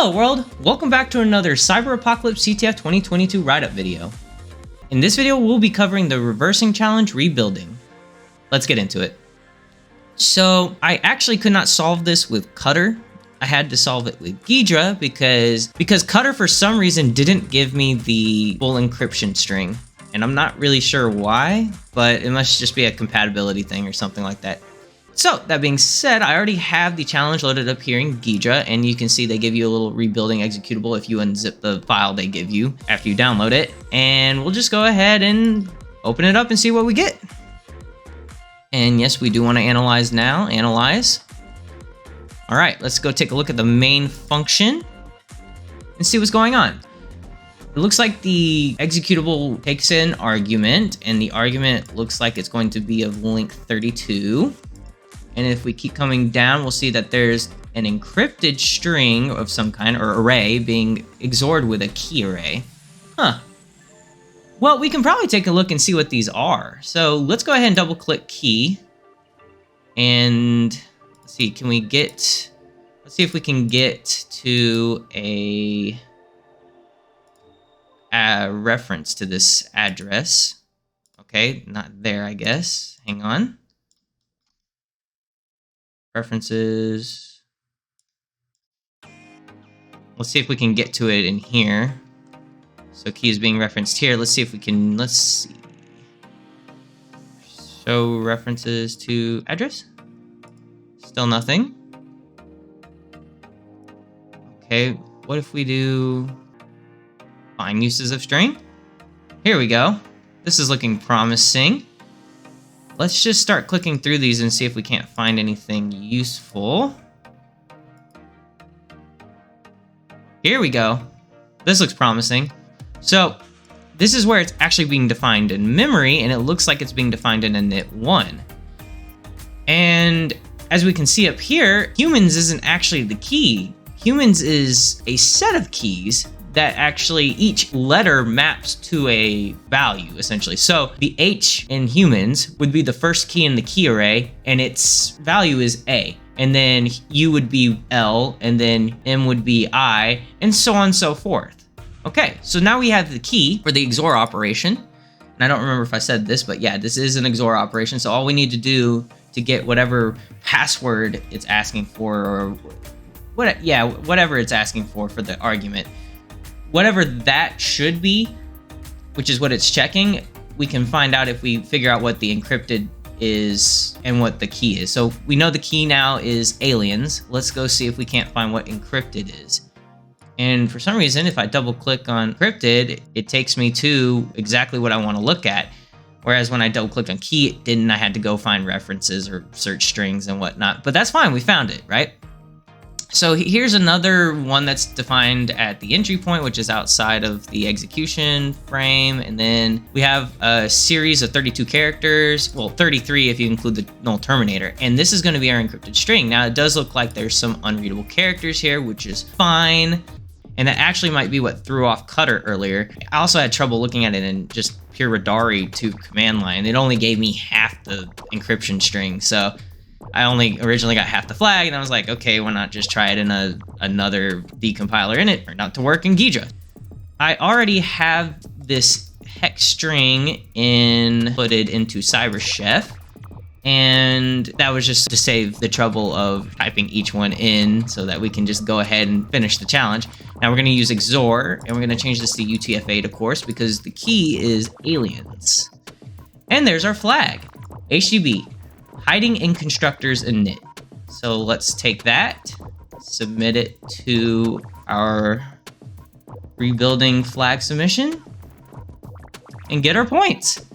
Hello world! Welcome back to another Cyber Apocalypse CTF 2022 write-up video. In this video, we'll be covering the reversing challenge rebuilding. Let's get into it. So, I actually could not solve this with Cutter. I had to solve it with Ghidra because Cutter for some reason didn't give me the full encryption string. And I'm not really sure why, but it must just be a compatibility thing or something like that. So, that being said, I already have the challenge loaded up here in Ghidra, and you can see they give you a little rebuilding executable if you unzip the file they give you after you download it. And we'll just go ahead and open it up and see what we get. And yes, we do want to analyze now. Analyze. All right, let's go take a look at the main function and see what's going on. It looks like the executable takes an argument, and the argument looks like it's going to be of length 32. And if we keep coming down, we'll see that there's an encrypted string of some kind, or array, being XORed with a key array. Huh. Well, we can probably take a look and see what these are. So let's go ahead and double click key. And let's see, let's see if we can get to a reference to this address. Okay, not there, I guess. Hang on. References. Let's see if we can get to it in here. So key is being referenced here. Let's see if we can, let's see. Show references to address. Still nothing. Okay, what if we do find uses of string? Here we go. This is looking promising. Let's just start clicking through these and see if we can't find anything useful. Here we go. This looks promising. So this is where it's actually being defined in memory, and it looks like it's being defined in init1. And as we can see up here, humans isn't actually the key. Humans is a set of keys that actually each letter maps to a value, essentially. So the H in humans would be the first key in the key array, and its value is A. And then U would be L, and then M would be I, and so on and so forth. Okay, so now we have the key for the XOR operation. And I don't remember if I said this, but yeah, this is an XOR operation. So all we need to do to get whatever password it's asking for, or whatever it's asking for the argument, whatever that should be, which is what it's checking, we can find out if we figure out what the encrypted is and what the key is. So we know the key now is aliens. Let's go see if we can't find what encrypted is. And for some reason, if I double click on encrypted, it takes me to exactly what I want to look at. Whereas when I double clicked on key, it didn't. I had to go find references or search strings and whatnot. But that's fine, we found it, right? So here's another one that's defined at the entry point, which is outside of the execution frame. And then we have a series of 32 characters. Well, 33 if you include the null terminator. And this is going to be our encrypted string. Now, it does look like there's some unreadable characters here, which is fine. And that actually might be what threw off Cutter earlier. I also had trouble looking at it in just pure Radari 2 command line. It only gave me half the encryption string. So I only originally got half the flag, and I was like, okay, why not just try it in another decompiler in it, or not to work in Ghidra. I already have this hex string inputted into CyberChef, and that was just to save the trouble of typing each one in so that we can just go ahead and finish the challenge. Now we're going to use XOR, and we're going to change this to UTF-8, of course, because the key is aliens. And there's our flag, HTTP. Hiding in constructors init. So let's take that, submit it to our rebuilding flag submission, and get our points.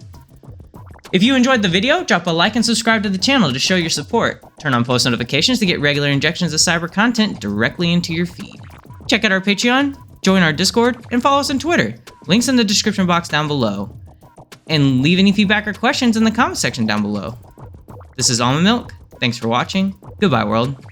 If you enjoyed the video, drop a like and subscribe to the channel to show your support. Turn on post notifications to get regular injections of cyber content directly into your feed. Check out our Patreon, join our Discord, and follow us on Twitter. Links in the description box down below. And leave any feedback or questions in the comment section down below. This is Almond Milk. Thanks for watching. Goodbye, world.